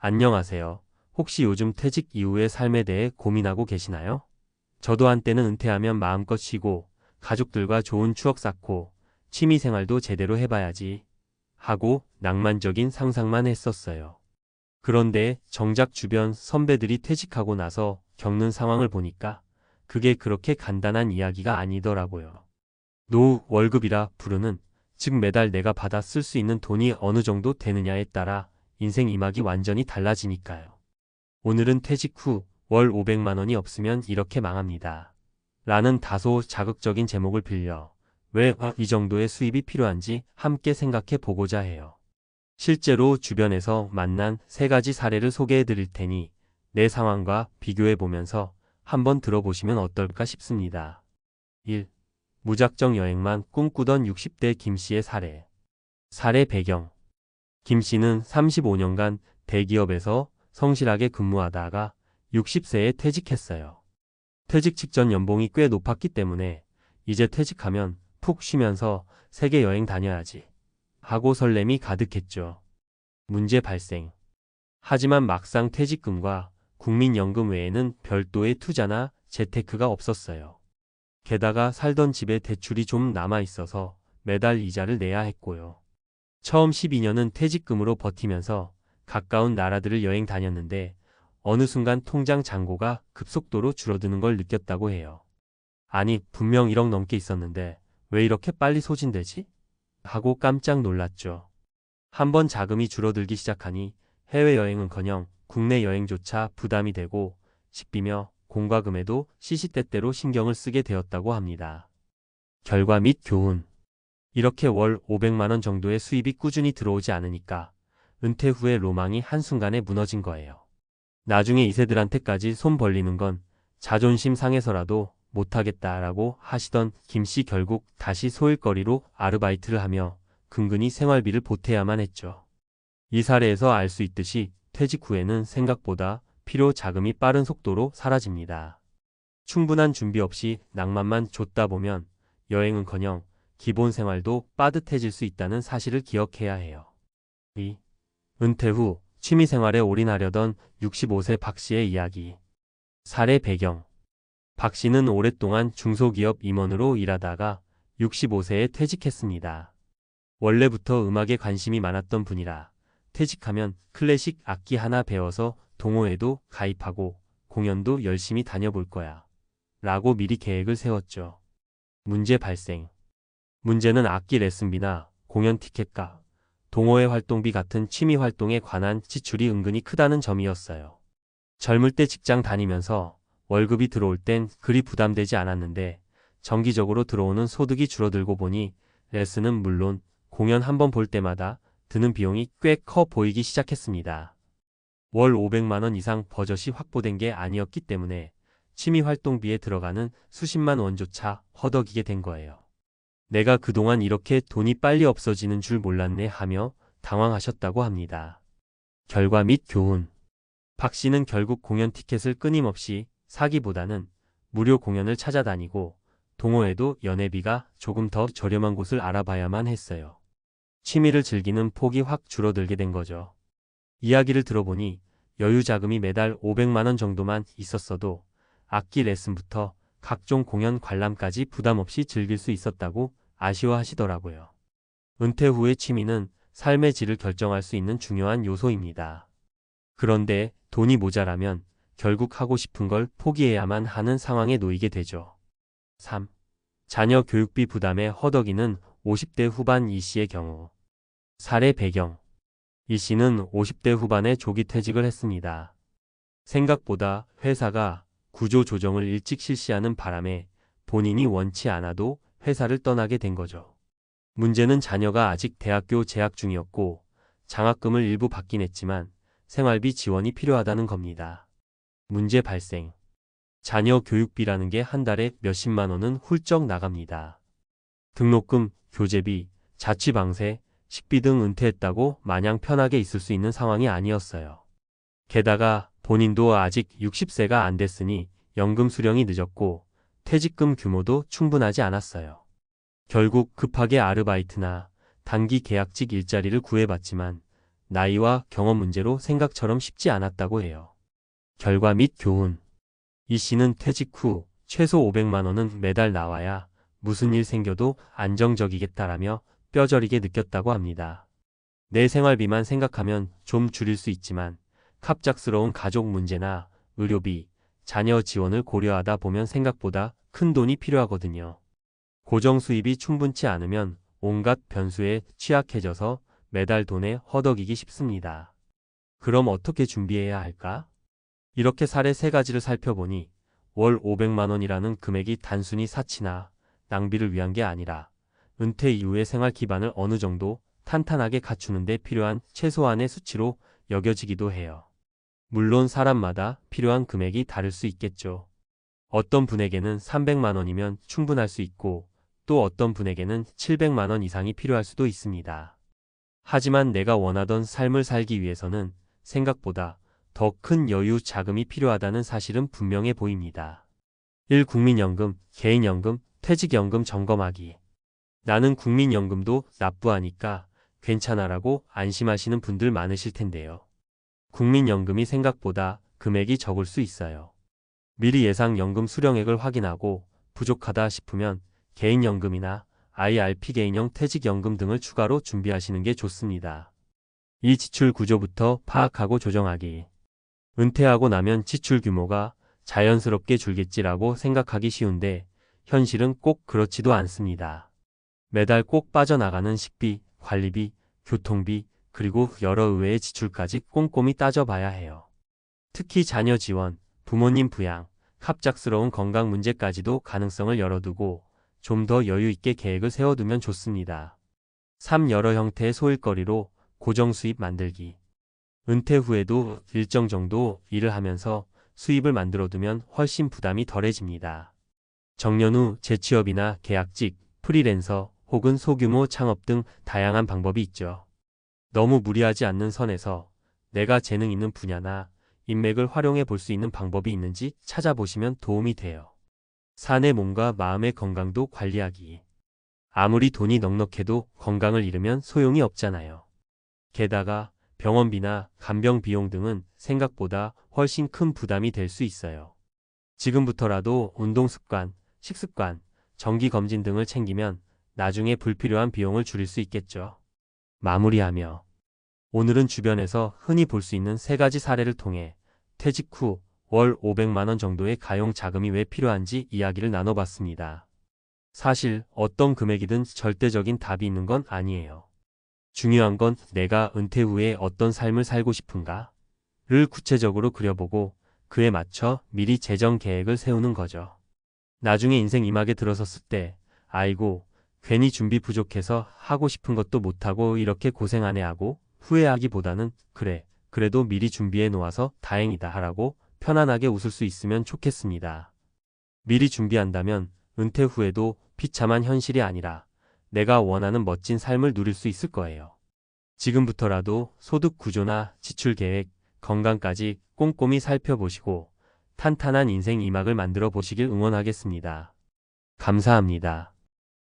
안녕하세요. 혹시 요즘 퇴직 이후의 삶에 대해 고민하고 계시나요? 저도 한때는 은퇴하면 마음껏 쉬고 가족들과 좋은 추억 쌓고 취미 생활도 제대로 해봐야지 하고 낭만적인 상상만 했었어요. 그런데 정작 주변 선배들이 퇴직하고 나서 겪는 상황을 보니까 그게 그렇게 간단한 이야기가 아니더라고요. 노후 월급이라 부르는, 즉 매달 내가 받아 쓸 수 있는 돈이 어느 정도 되느냐에 따라 인생 이막이 완전히 달라지니까요. 오늘은 퇴직 후 월 500만 원이 없으면 이렇게 망합니다. 라는 다소 자극적인 제목을 빌려 왜 이 정도의 수입이 필요한지 함께 생각해 보고자 해요. 실제로 주변에서 만난 세 가지 사례를 소개해 드릴 테니 내 상황과 비교해 보면서 한번 들어보시면 어떨까 싶습니다. 1. 무작정 여행만 꿈꾸던 60대 김 씨의 사례. 사례 배경. 김 씨는 35년간 대기업에서 성실하게 근무하다가 60세에 퇴직했어요. 퇴직 직전 연봉이 꽤 높았기 때문에 이제 퇴직하면 푹 쉬면서 세계 여행 다녀야지 하고 설렘이 가득했죠. 문제 발생. 하지만 막상 퇴직금과 국민연금 외에는 별도의 투자나 재테크가 없었어요. 게다가 살던 집에 대출이 좀 남아 있어서 매달 이자를 내야 했고요. 처음 12년은 퇴직금으로 버티면서 가까운 나라들을 여행 다녔는데 어느 순간 통장 잔고가 급속도로 줄어드는 걸 느꼈다고 해요. 아니, 분명 1억 넘게 있었는데 왜 이렇게 빨리 소진되지? 하고 깜짝 놀랐죠. 한번 자금이 줄어들기 시작하니 해외여행은커녕 국내 여행조차 부담이 되고 식비며 공과금에도 시시때때로 신경을 쓰게 되었다고 합니다. 결과 및 교훈. 이렇게 월 500만 원 정도의 수입이 꾸준히 들어오지 않으니까 은퇴 후에 로망이 한순간에 무너진 거예요. 나중에 2세들한테까지 손 벌리는 건 자존심 상해서라도 못하겠다라고 하시던 김 씨, 결국 다시 소일거리로 아르바이트를 하며 근근히 생활비를 보태야만 했죠. 이 사례에서 알 수 있듯이 퇴직 후에는 생각보다 필요 자금이 빠른 속도로 사라집니다. 충분한 준비 없이 낭만만 좇다 보면 여행은커녕 기본 생활도 빠듯해질 수 있다는 사실을 기억해야 해요. 2. 은퇴 후 취미 생활에 올인하려던 65세 박 씨의 이야기. 사례 배경. 박 씨는 오랫동안 중소기업 임원으로 일하다가 65세에 퇴직했습니다. 원래부터 음악에 관심이 많았던 분이라 퇴직하면 클래식 악기 하나 배워서 동호회도 가입하고 공연도 열심히 다녀볼 거야 라고 미리 계획을 세웠죠. 문제 발생. 문제는 악기 레슨비나 공연 티켓값, 동호회 활동비 같은 취미 활동에 관한 지출이 은근히 크다는 점이었어요. 젊을 때 직장 다니면서 월급이 들어올 땐 그리 부담되지 않았는데 정기적으로 들어오는 소득이 줄어들고 보니 레슨은 물론 공연 한 번 볼 때마다 드는 비용이 꽤 커 보이기 시작했습니다. 월 500만 원 이상 버젓이 확보된 게 아니었기 때문에 취미 활동비에 들어가는 수십만 원조차 허덕이게 된 거예요. 내가 그동안 이렇게 돈이 빨리 없어지는 줄 몰랐네 하며 당황하셨다고 합니다. 결과 및 교훈. 박 씨는 결국 공연 티켓을 끊임없이 사기보다는 무료 공연을 찾아다니고 동호회도 연회비가 조금 더 저렴한 곳을 알아봐야만 했어요. 취미를 즐기는 폭이 확 줄어들게 된 거죠. 이야기를 들어보니 여유 자금이 매달 500만 원 정도만 있었어도 악기 레슨부터 각종 공연 관람까지 부담 없이 즐길 수 있었다고 아쉬워하시더라고요. 은퇴 후의 취미는 삶의 질을 결정할 수 있는 중요한 요소입니다. 그런데 돈이 모자라면 결국 하고 싶은 걸 포기해야만 하는 상황에 놓이게 되죠. 3. 자녀 교육비 부담에 허덕이는 50대 후반 이 씨의 경우. 사례 배경. 이 씨는 50대 후반에 조기 퇴직을 했습니다. 생각보다 회사가 구조 조정을 일찍 실시하는 바람에 본인이 원치 않아도 회사를 떠나게 된 거죠. 문제는 자녀가 아직 대학교 재학 중이었고 장학금을 일부 받긴 했지만 생활비 지원이 필요하다는 겁니다. 문제 발생. 자녀 교육비라는 게 한 달에 몇십만 원은 훌쩍 나갑니다. 등록금, 교재비, 자취방세, 식비 등 은퇴했다고 마냥 편하게 있을 수 있는 상황이 아니었어요. 게다가 본인도 아직 60세가 안 됐으니 연금 수령이 늦었고 퇴직금 규모도 충분하지 않았어요. 결국 급하게 아르바이트나 단기 계약직 일자리를 구해봤지만 나이와 경험 문제로 생각처럼 쉽지 않았다고 해요. 결과 및 교훈. 이 씨는 퇴직 후 최소 500만 원은 매달 나와야 무슨 일 생겨도 안정적이겠다라며 뼈저리게 느꼈다고 합니다. 내 생활비만 생각하면 좀 줄일 수 있지만 갑작스러운 가족 문제나 의료비, 자녀 지원을 고려하다 보면 생각보다 큰 돈이 필요하거든요. 고정 수입이 충분치 않으면 온갖 변수에 취약해져서 매달 돈에 허덕이기 쉽습니다. 그럼 어떻게 준비해야 할까? 이렇게 사례 3가지를 살펴보니 월 500만 원이라는 금액이 단순히 사치나 낭비를 위한 게 아니라 은퇴 이후의 생활 기반을 어느 정도 탄탄하게 갖추는 데 필요한 최소한의 수치로 여겨지기도 해요. 물론 사람마다 필요한 금액이 다를 수 있겠죠. 어떤 분에게는 300만 원이면 충분할 수 있고 또 어떤 분에게는 700만 원 이상이 필요할 수도 있습니다. 하지만 내가 원하던 삶을 살기 위해서는 생각보다 더 큰 여유 자금이 필요하다는 사실은 분명해 보입니다. 1. 국민연금, 개인연금, 퇴직연금 점검하기. 나는 국민연금도 납부하니까 괜찮아라고 안심하시는 분들 많으실 텐데요. 국민연금이 생각보다 금액이 적을 수 있어요. 미리 예상 연금 수령액을 확인하고 부족하다 싶으면 개인연금이나 IRP 개인형 퇴직연금 등을 추가로 준비하시는 게 좋습니다. 이 지출 구조부터 파악하고 조정하기. 은퇴하고 나면 지출 규모가 자연스럽게 줄겠지라고 생각하기 쉬운데 현실은 꼭 그렇지도 않습니다. 매달 꼭 빠져나가는 식비, 관리비, 교통비, 그리고 여러 의외의 지출까지 꼼꼼히 따져봐야 해요. 특히 자녀 지원, 부모님 부양, 갑작스러운 건강 문제까지도 가능성을 열어두고 좀 더 여유 있게 계획을 세워두면 좋습니다. 3. 여러 형태의 소일거리로 고정 수입 만들기. 은퇴 후에도 일정 정도 일을 하면서 수입을 만들어두면 훨씬 부담이 덜해집니다. 정년 후 재취업이나 계약직, 프리랜서 혹은 소규모 창업 등 다양한 방법이 있죠. 너무 무리하지 않는 선에서 내가 재능 있는 분야나 인맥을 활용해 볼 수 있는 방법이 있는지 찾아보시면 도움이 돼요. 4. 내 몸과 마음의 건강도 관리하기. 아무리 돈이 넉넉해도 건강을 잃으면 소용이 없잖아요. 게다가 병원비나 간병 비용 등은 생각보다 훨씬 큰 부담이 될 수 있어요. 지금부터라도 운동 습관, 식습관, 정기검진 등을 챙기면 나중에 불필요한 비용을 줄일 수 있겠죠. 마무리하며 오늘은 주변에서 흔히 볼 수 있는 3가지 사례를 통해 퇴직 후 월 500만 원 정도의 가용 자금이 왜 필요한지 이야기를 나눠봤습니다. 사실 어떤 금액이든 절대적인 답이 있는 건 아니에요. 중요한 건 내가 은퇴 후에 어떤 삶을 살고 싶은가를 구체적으로 그려보고 그에 맞춰 미리 재정 계획을 세우는 거죠. 나중에 인생 이막에 들어섰을 때 아이고 괜히 준비 부족해서 하고 싶은 것도 못하고 이렇게 고생하네 하고 후회하기보다는 그래 그래도 미리 준비해 놓아서 다행이다 하라고 편안하게 웃을 수 있으면 좋겠습니다. 미리 준비한다면 은퇴 후에도 비참한 현실이 아니라 내가 원하는 멋진 삶을 누릴 수 있을 거예요. 지금부터라도 소득 구조나 지출 계획, 건강까지 꼼꼼히 살펴보시고 탄탄한 인생 이막을 만들어 보시길 응원하겠습니다. 감사합니다.